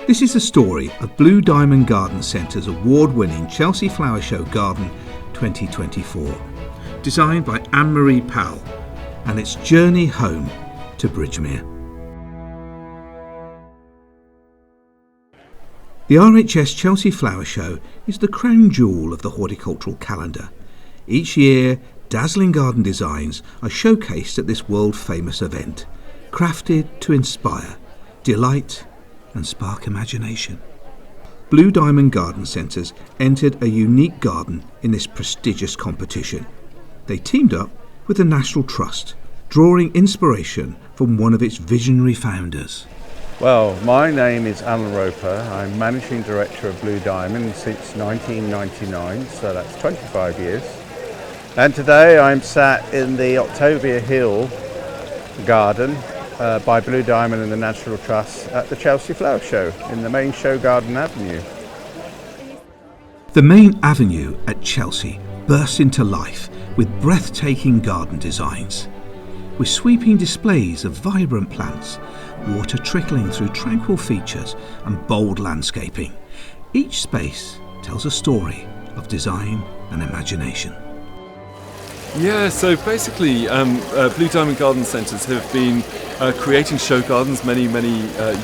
This is the story of Blue Diamond Garden Centre's award-winning Chelsea Flower Show Garden 2024, designed by Anne-Marie Powell, and its journey home to Bridgemere. The RHS Chelsea Flower Show is the crown jewel of the horticultural calendar. Each year, dazzling garden designs are showcased at this world-famous event, crafted to inspire, delight and spark imagination. Blue Diamond Garden Centres entered a unique garden in this prestigious competition. They teamed up with the National Trust, drawing inspiration from one of its visionary founders. Well, my name is Alan Roper. I'm Managing Director of Blue Diamond since 1999, so that's 25 years. And today I'm sat in the Octavia Hill Garden by Blue Diamond and the National Trust at the Chelsea Flower Show in the main Show Garden Avenue. The main avenue at Chelsea bursts into life with breathtaking garden designs. With sweeping displays of vibrant plants, water trickling through tranquil features and bold landscaping, each space tells a story of design and imagination. Yeah, so basically Blue Diamond Garden Centres have been creating show gardens many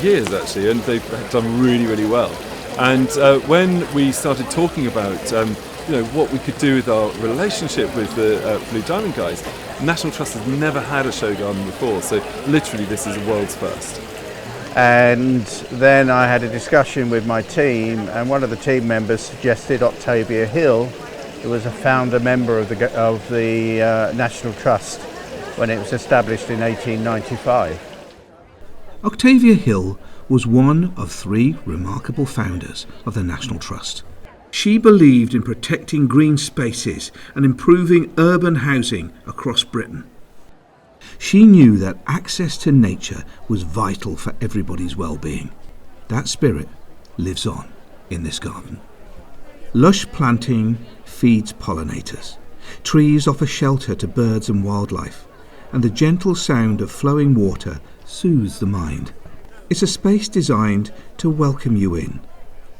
years actually, and they've done really well. And when we started talking about what we could do with our relationship with the Blue Diamond guys, National Trust has never had a show garden before, so literally this is a world's first. And then I had a discussion with my team, and one of the team members suggested Octavia Hill, who was a founder member of the National Trust when it was established in 1895. Octavia Hill was one of three remarkable founders of the National Trust. She believed in protecting green spaces and improving urban housing across Britain. She knew that access to nature was vital for everybody's well-being. That spirit lives on in this garden. Lush planting feeds pollinators. Trees offer shelter to birds and wildlife, and the gentle sound of flowing water soothes the mind. It's a space designed to welcome you in,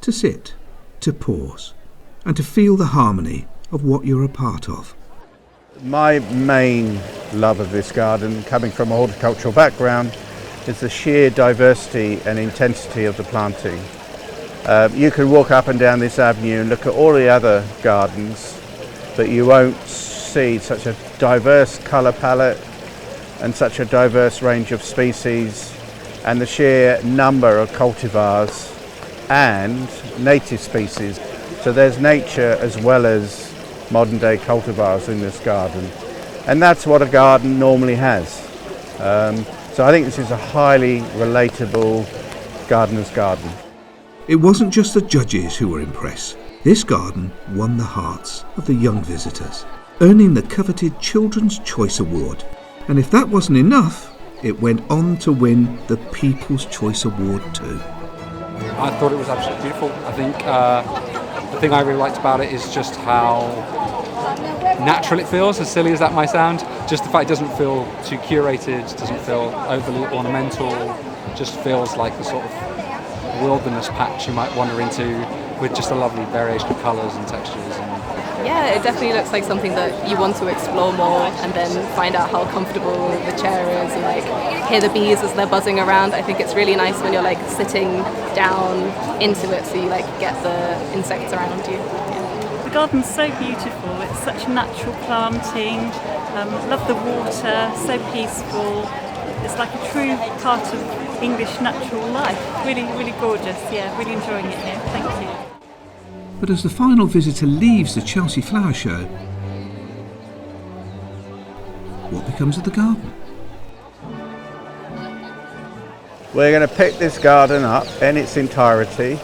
to sit, to pause, and to feel the harmony of what you're a part of. My main love of this garden, coming from a horticultural background, is the sheer diversity and intensity of the planting. You can walk up and down this avenue and look at all the other gardens, but you won't see such a diverse colour palette and such a diverse range of species, and the sheer number of cultivars and native species. So there's nature as well as modern day cultivars in this garden, and that's what a garden normally has. So I think this is a highly relatable gardener's garden. It wasn't just the judges who were impressed. This garden won the hearts of the young visitors, earning the coveted Children's Choice Award. And if that wasn't enough, it went on to win the People's Choice Award too. I thought it was absolutely beautiful. I think the thing I really liked about it is just how natural it feels, as silly as that might sound. Just the fact it doesn't feel too curated, doesn't feel overly ornamental, just feels like the sort of wilderness patch you might wander into, with just a lovely variation of colours and textures. Yeah, it definitely looks like something that you want to explore more, and then find out how comfortable the chair is, and like hear the bees as they're buzzing around. I think it's really nice when you're like sitting down into it, so you like get the insects around you. Yeah. The garden's so beautiful. It's such natural planting. Love the water, so peaceful. It's like a true part of English natural life. Really gorgeous. Yeah, really enjoying it here. Thank you. But as the final visitor leaves the Chelsea Flower Show, what becomes of the garden? We're going to pick this garden up in its entirety,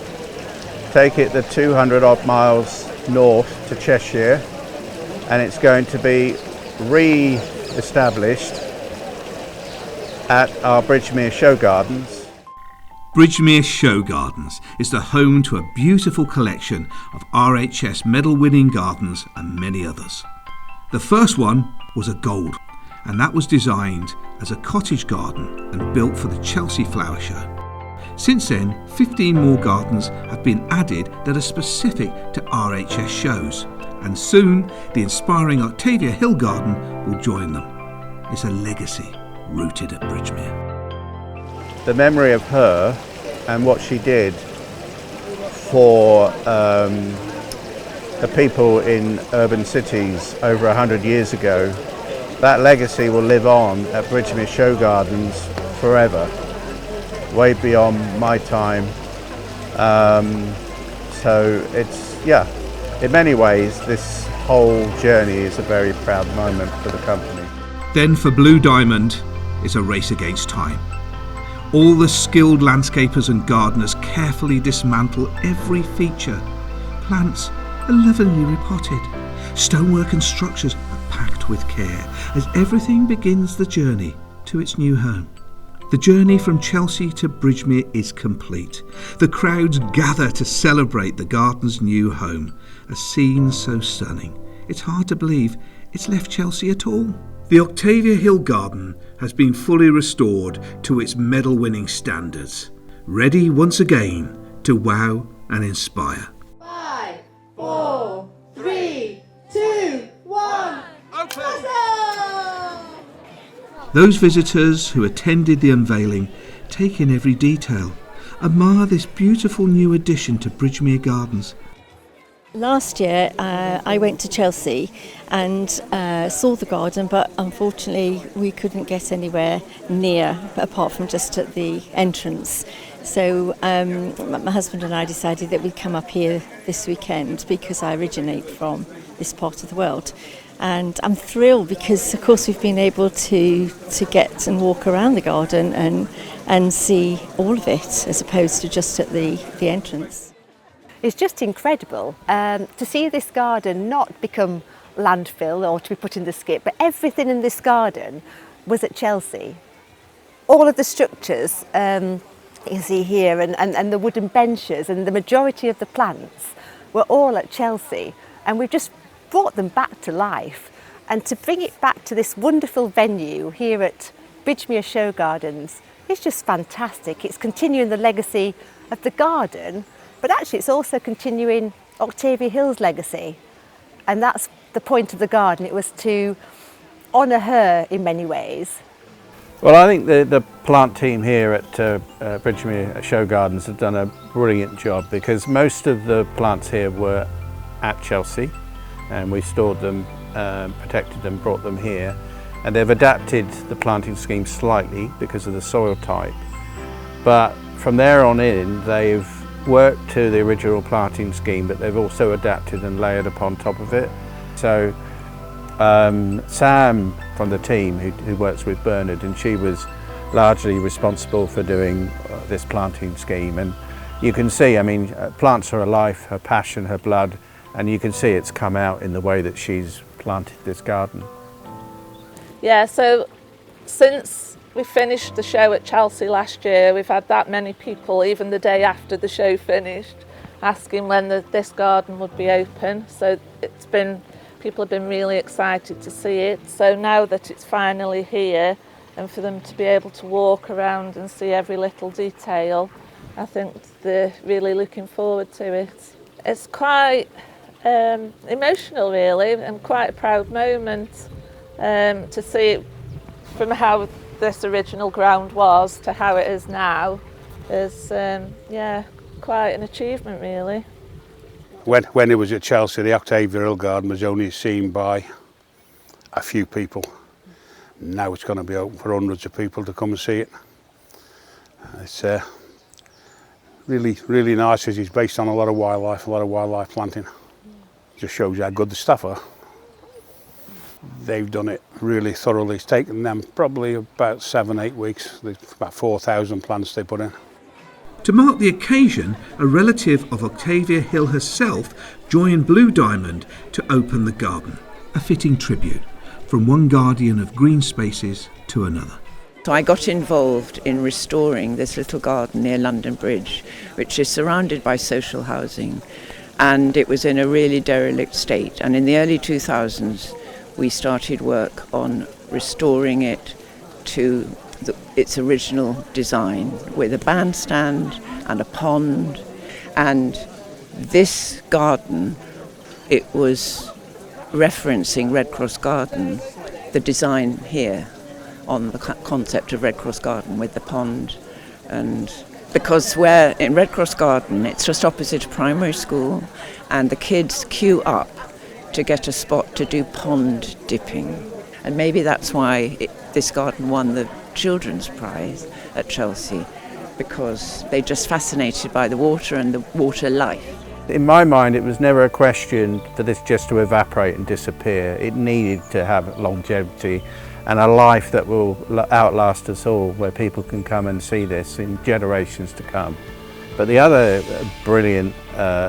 take it the 200 odd miles north to Cheshire, and it's going to be re-established at our Bridgemere Show Gardens. Bridgemere Show Gardens is the home to a beautiful collection of RHS medal-winning gardens and many others. The first one was a gold, and that was designed as a cottage garden and built for the Chelsea Flower Show. Since then, 15 more gardens have been added that are specific to RHS shows, and soon the inspiring Octavia Hill Garden will join them. It's a legacy rooted at Bridgemere. The memory of her and what she did for the people in urban cities over 100 years ago, that legacy will live on at Bridgemere Show Gardens forever, way beyond my time. So it's, yeah, in many ways this whole journey is a very proud moment for the company. Then for Blue Diamond, it's a race against time. All the skilled landscapers and gardeners carefully dismantle every feature. Plants are lovingly repotted. Stonework and structures are packed with care as everything begins the journey to its new home. The journey from Chelsea to Bridgemere is complete. The crowds gather to celebrate the garden's new home, a scene so stunning it's hard to believe it's left Chelsea at all. The Octavia Hill Garden has been fully restored to its medal-winning standards, ready once again to wow and inspire. 5, 4, 3, 2, 1. Open! Those visitors who attended the unveiling take in every detail, admire this beautiful new addition to Bridgemere Gardens. Last year I went to Chelsea and saw the garden, but unfortunately we couldn't get anywhere near apart from just at the entrance. So my husband and I decided that we'd come up here this weekend because I originate from this part of the world. And I'm thrilled because, of course, we've been able to get and walk around the garden and see all of it as opposed to just at the entrance. It's just incredible to see this garden not become landfill or to be put in the skip, but everything in this garden was at Chelsea. All of the structures you see here and the wooden benches and the majority of the plants were all at Chelsea, and we've just brought them back to life. And to bring it back to this wonderful venue here at Bridgemere Show Gardens is just fantastic. It's continuing the legacy of the garden, but actually it's also continuing Octavia Hill's legacy. And that's the point of the garden. It was to honour her in many ways. Well, I think the plant team here at Bridgemere Show Gardens have done a brilliant job, because most of the plants here were at Chelsea, and we stored them, protected them, brought them here, and they've adapted the planting scheme slightly because of the soil type. But from there on in, they've worked to the original planting scheme, but they've also adapted and layered upon top of it. So Sam from the team, who works with Bernard, and she was largely responsible for doing this planting scheme. And you can see, I mean, plants are her life, her passion, her blood, and you can see it's come out in the way that she's planted this garden. Yeah, so since we finished the show at Chelsea last year, we've had that many people, even the day after the show finished, asking when this garden would be open. So people have been really excited to see it. So now that it's finally here, and for them to be able to walk around and see every little detail, I think they're really looking forward to it. It's quite emotional, really, and quite a proud moment to see it from how this original ground was to how it is now. Is quite an achievement, really. When it was at Chelsea, the Octavia Hill Garden was only seen by a few people. Now it's going to be open for hundreds of people to come and see it. It's really, really nice, as it's based on a lot of wildlife planting. Just shows how good the staff are. They've done it really thoroughly. It's taken them probably about 7-8 weeks. There's about 4,000 plants they put in. To mark the occasion, a relative of Octavia Hill herself joined Blue Diamond to open the garden, a fitting tribute from one guardian of green spaces to another. So I got involved in restoring this little garden near London Bridge, which is surrounded by social housing, and it was in a really derelict state. And in the early 2000s, we started work on restoring it to its original design, with a bandstand and a pond. And this garden, it was referencing Red Cross Garden, the design here on the concept of Red Cross Garden with the pond. And because we're in Red Cross Garden, it's just opposite a primary school, and the kids queue up to get a spot to do pond dipping. And maybe that's why this garden won the Children's Prize at Chelsea, because they're just fascinated by the water and the water life. In my mind, it was never a question for this just to evaporate and disappear. It needed to have longevity and a life that will outlast us all, where people can come and see this in generations to come. But the other brilliant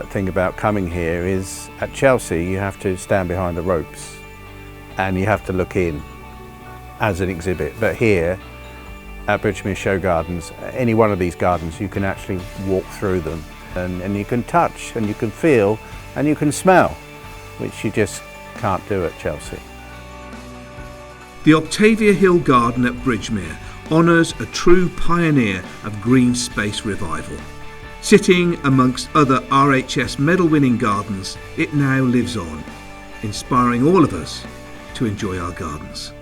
thing about coming here is at Chelsea you have to stand behind the ropes and you have to look in as an exhibit. But here at Bridgemere Show Gardens, any one of these gardens, you can actually walk through them and you can touch and you can feel and you can smell, which you just can't do at Chelsea. The Octavia Hill Garden at Bridgemere honours a true pioneer of green space revival. Sitting amongst other RHS medal-winning gardens, it now lives on, inspiring all of us to enjoy our gardens.